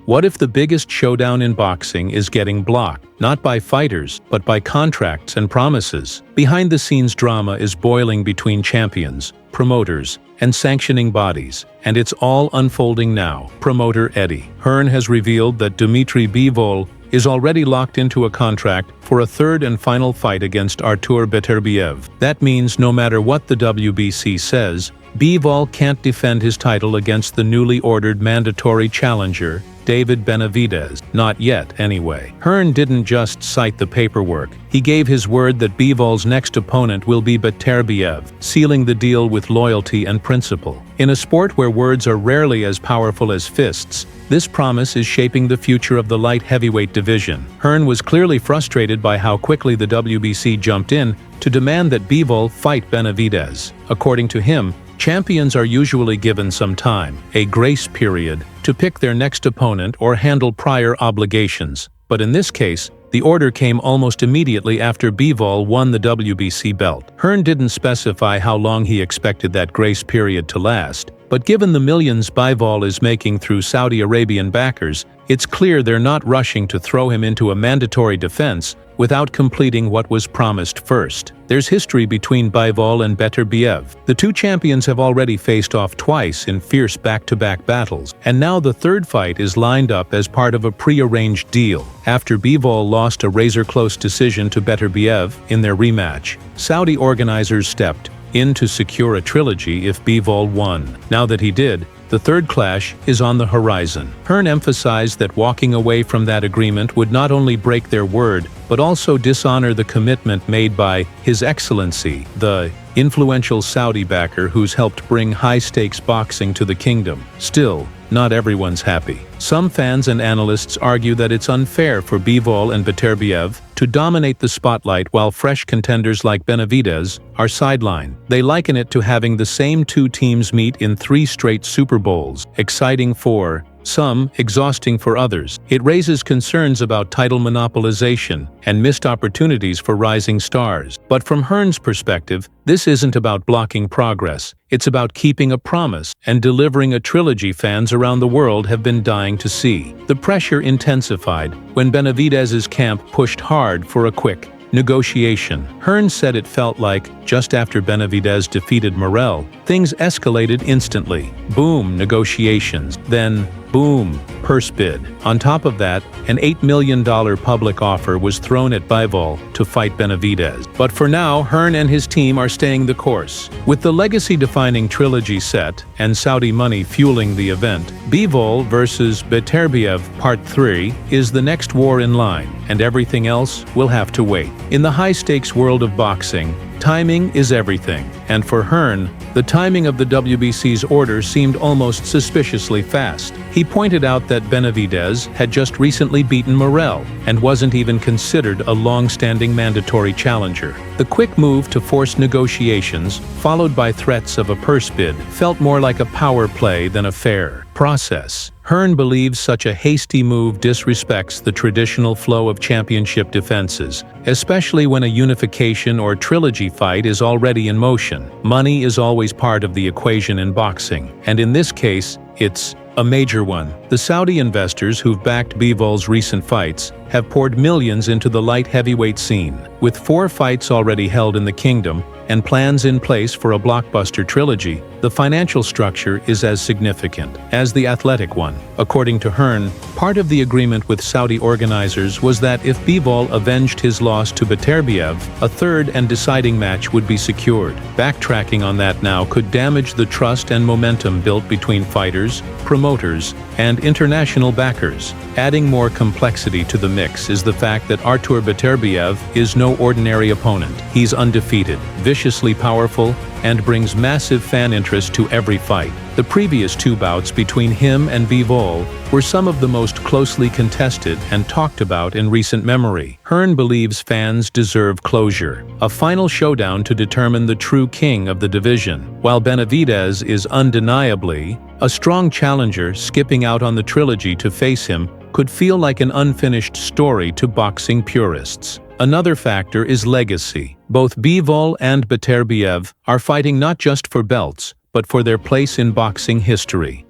What if the biggest showdown in boxing is getting blocked, not by fighters, but by contracts and promises? Behind-the-scenes drama is boiling between champions, promoters, and sanctioning bodies, and it's all unfolding now. Promoter Eddie Hearn has revealed that Dmitry Bivol is already locked into a contract for a third and final fight against Artur Beterbiev. That means no matter what the WBC says, Bivol can't defend his title against the newly ordered mandatory challenger, David Benavidez. Not yet, anyway. Hearn didn't just cite the paperwork. He gave his word that Bivol's next opponent will be Beterbiev, sealing the deal with loyalty and principle. In a sport where words are rarely as powerful as fists, this promise is shaping the future of the light heavyweight division. Hearn was clearly frustrated by how quickly the WBC jumped in to demand that Bivol fight Benavidez. According to him, champions are usually given some time, a grace period, to pick their next opponent or handle prior obligations. But in this case, the order came almost immediately after Bivol won the WBC belt. Hearn didn't specify how long he expected that grace period to last, but given the millions Bivol is making through Saudi Arabian backers, it's clear they're not rushing to throw him into a mandatory defense without completing what was promised first. There's history between Bivol and Beterbiev. The two champions have already faced off twice in fierce back-to-back battles, and now the third fight is lined up as part of a pre-arranged deal. After Bivol lost a razor-close decision to Beterbiev in their rematch, Saudi organizers stepped in to secure a trilogy if Bivol won. Now that he did, the third clash is on the horizon. Hearn emphasized that walking away from that agreement would not only break their word, but also dishonor the commitment made by His Excellency, the influential Saudi backer who's helped bring high-stakes boxing to the kingdom. Still, not everyone's happy. Some fans and analysts argue that it's unfair for Bivol and Beterbiev to dominate the spotlight while fresh contenders like Benavidez are sidelined. They liken it to having the same two teams meet in 3 straight Super Bowls, exciting for some, exhausting for others. It raises concerns about title monopolization and missed opportunities for rising stars. But from Hearn's perspective, this isn't about blocking progress. It's about keeping a promise and delivering a trilogy fans around the world have been dying to see. The pressure intensified when Benavidez's camp pushed hard for a quick negotiation. Hearn said it felt like, just after Benavidez defeated Morel, things escalated instantly. Boom, negotiations. Then, boom, purse bid. On top of that, an $8 million public offer was thrown at Bivol to fight Benavidez. But for now, Hearn and his team are staying the course. With the legacy-defining trilogy set and Saudi money fueling the event, Bivol vs. Beterbiev Part 3 is the next war in line, and everything else will have to wait. In the high-stakes world of boxing, timing is everything, and for Hearn, the timing of the WBC's order seemed almost suspiciously fast. He pointed out that Benavidez had just recently beaten Morel and wasn't even considered a long-standing mandatory challenger. The quick move to force negotiations, followed by threats of a purse bid, felt more like a power play than a fair process. Hearn believes such a hasty move disrespects the traditional flow of championship defenses, especially when a unification or trilogy fight is already in motion. Money is always part of the equation in boxing, and in this case, it's a major one. The Saudi investors who've backed Bivol's recent fights have poured millions into the light heavyweight scene. With 4 fights already held in the kingdom and plans in place for a blockbuster trilogy, the financial structure is as significant as the athletic one. According to Hearn, part of the agreement with Saudi organizers was that if Bivol avenged his loss to Beterbiev, a third and deciding match would be secured. Backtracking on that now could damage the trust and momentum built between fighters, promoters, and international backers. Adding more complexity to the mix is the fact that Artur Beterbiev is no ordinary opponent. He's undefeated, viciously powerful, and brings massive fan interest to every fight. The previous 2 bouts between him and Bivol were some of the most closely contested and talked about in recent memory. Hearn believes fans deserve closure, a final showdown to determine the true king of the division. While Benavidez is undeniably a strong challenger, skipping out on the trilogy to face him could feel like an unfinished story to boxing purists. Another factor is legacy. Both Bivol and Beterbiev are fighting not just for belts, but for their place in boxing history.